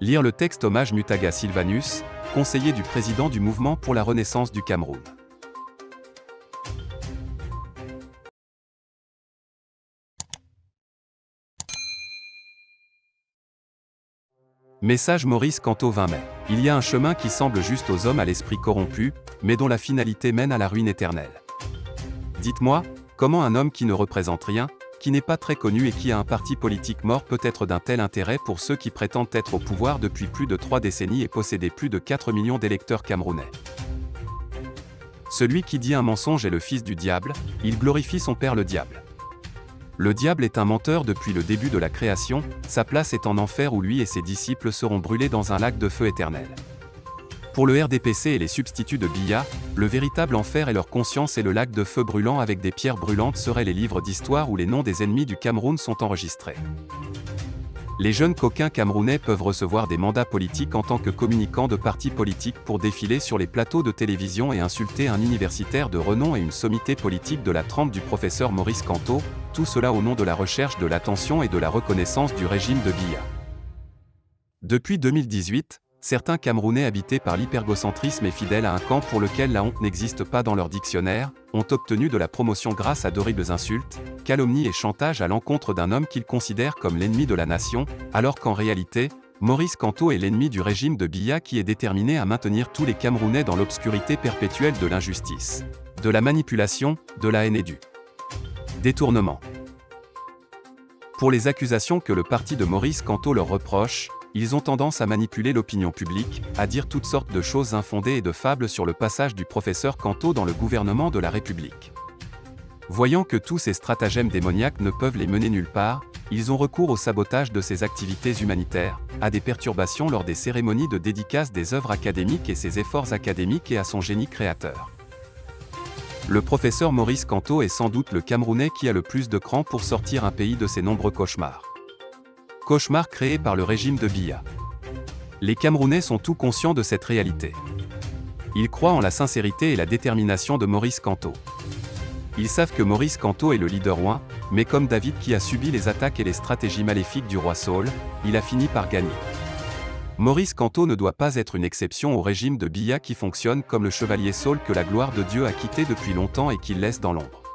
Lire le texte Hommage Mutaga Sylvanus, conseiller du président du Mouvement pour la Renaissance du Cameroun. Message Maurice Kamto 20 mai. Il y a un chemin qui semble juste aux hommes à l'esprit corrompu, mais dont la finalité mène à la ruine éternelle. Dites-moi, comment un homme qui ne représente rien, qui n'est pas très connu et qui a un parti politique mort peut être d'un tel intérêt pour ceux qui prétendent être au pouvoir depuis plus de 3 décennies et posséder plus de 4 millions d'électeurs camerounais? Celui qui dit un mensonge est le fils du diable, il glorifie son père le diable. Le diable est un menteur depuis le début de la création, sa place est en enfer où lui et ses disciples seront brûlés dans un lac de feu éternel. Pour le RDPC et les substituts de Biya, le véritable enfer est leur conscience et le lac de feu brûlant avec des pierres brûlantes seraient les livres d'histoire où les noms des ennemis du Cameroun sont enregistrés. Les jeunes coquins camerounais peuvent recevoir des mandats politiques en tant que communicants de partis politiques pour défiler sur les plateaux de télévision et insulter un universitaire de renom et une sommité politique de la trempe du professeur Maurice Kamto, tout cela au nom de la recherche de l'attention et de la reconnaissance du régime de Biya. Depuis 2018, certains Camerounais habités par l'hypergocentrisme et fidèles à un camp pour lequel la honte n'existe pas dans leur dictionnaire, ont obtenu de la promotion grâce à d'horribles insultes, calomnies et chantages à l'encontre d'un homme qu'ils considèrent comme l'ennemi de la nation, alors qu'en réalité, Maurice Kamto est l'ennemi du régime de Biya qui est déterminé à maintenir tous les Camerounais dans l'obscurité perpétuelle de l'injustice, de la manipulation, de la haine et du détournement. Pour les accusations que le parti de Maurice Kamto leur reproche, ils ont tendance à manipuler l'opinion publique, à dire toutes sortes de choses infondées et de fables sur le passage du professeur Kamto dans le gouvernement de la République. Voyant que tous ces stratagèmes démoniaques ne peuvent les mener nulle part, ils ont recours au sabotage de ses activités humanitaires, à des perturbations lors des cérémonies de dédicace des œuvres académiques et ses efforts académiques et à son génie créateur. Le professeur Maurice Kamto est sans doute le Camerounais qui a le plus de cran pour sortir un pays de ses nombreux cauchemars. Cauchemar créé par le régime de Biya. Les Camerounais sont tout conscients de cette réalité. Ils croient en la sincérité et la détermination de Maurice Kamto. Ils savent que Maurice Kamto est le leader ouin, mais comme David qui a subi les attaques et les stratégies maléfiques du roi Saul, il a fini par gagner. Maurice Kamto ne doit pas être une exception au régime de Biya qui fonctionne comme le chevalier Saul que la gloire de Dieu a quitté depuis longtemps et qu'il laisse dans l'ombre.